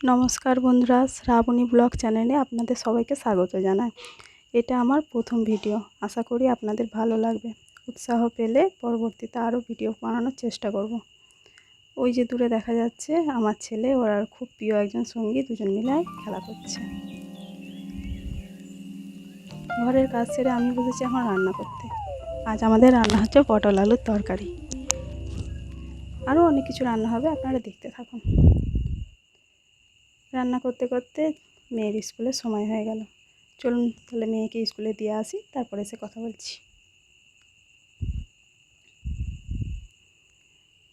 নমস্কার বন্ধুরা, শ্রাবণী ব্লগ চ্যানেলে আপনাদের সবাইকে স্বাগত জানাই। এটা আমার প্রথম ভিডিও, আশা করি আপনাদের ভালো লাগবে। উৎসাহ পেলে পরবর্তীতে আরও ভিডিও বানানোর চেষ্টা করব। ওই যে দূরে দেখা যাচ্ছে আমার ছেলে ওর আর খুব প্রিয় একজন সঙ্গী, দুজন মিলে খেলা করছে। ঘরের কাজ সেরে আমি বসেছি এখন রান্না করতে। আজ আমাদের রান্না হচ্ছে পটল আলুর তরকারি, আরও অনেক কিছু রান্না হবে, আপনারা দেখতে থাকুন। রান্না করতে করতে মেয়ের স্কুলের সময় হয়ে গেল। চলুন তাহলে মেয়েকে স্কুলে দিয়ে আসি, তারপরে এসে কথা বলছি।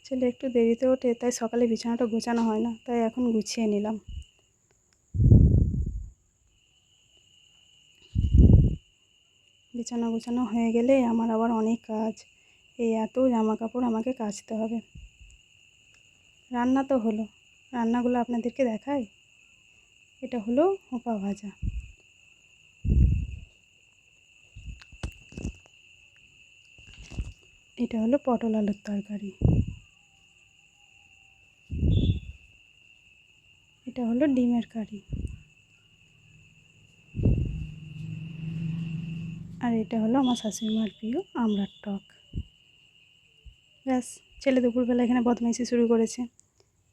ছেলে একটু দেরিতে ওঠে, তাই সকালে বিছানাটা গোছানো হয় না, তাই এখন গুছিয়ে নিলাম। বিছানা গোছানো হয়ে গেলে আমার আবার অনেক কাজ। এই এত জামা কাপড় আমাকে কাচতে হবে। রান্না তো হলো, রান্নাগুলো আপনাদেরকে দেখাই। এটা হলো হোপা ভাজা, এটা হলো পটল আলুর তরকারি, এটা হলো ডিমের কারি, আর এটা হলো আমার শাশুড়িমার প্রিয় আমড়ার টক। ব্যাস, ছেলে দুপুরবেলা এখানে বদমাইশি শুরু করেছে।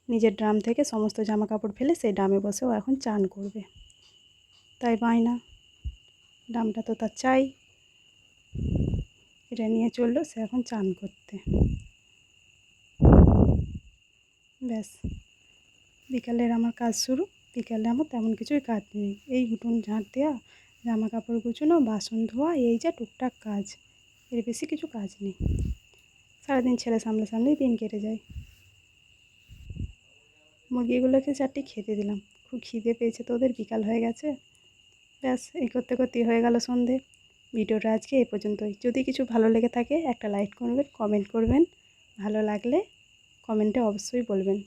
নিজের ড্রাম থেকে সমস্ত জামা কাপড় ফেলে সেই ড্রামে বসেও এখন চান করবে, তাই বায়না, ড্রামটা তো তার চাই। এটা নিয়ে চললো সে এখন চান করতে। ব্যাস, বিকালের আমার কাজ শুরু। বিকালে আমার তেমন কিছুই কাজ নেই, এই উঠোন ঝাঁট দেওয়া, জামা কাপড় গুছানো, বাসন ধোয়া, এই যে টুকটাক কাজ, এর বেশি কিছু কাজ নেই। সারাদিন ছেলে সামলেই দিন কেটে যায়। মুরগিগুলোকে চারটি খেতে দিলাম, খুব খিদে পেয়েছে তো ওদের, বিকাল হয়ে গেছে। ব্যাস, এই করতে করতেই হয়ে গেল সন্ধে। ভিডিওটা আজকে এই পর্যন্তই। যদি কিছু ভালো লেগে থাকে একটা লাইক করবেন, কমেন্ট করবেন, ভালো লাগলে কমেন্টে অবশ্যই বলবেন।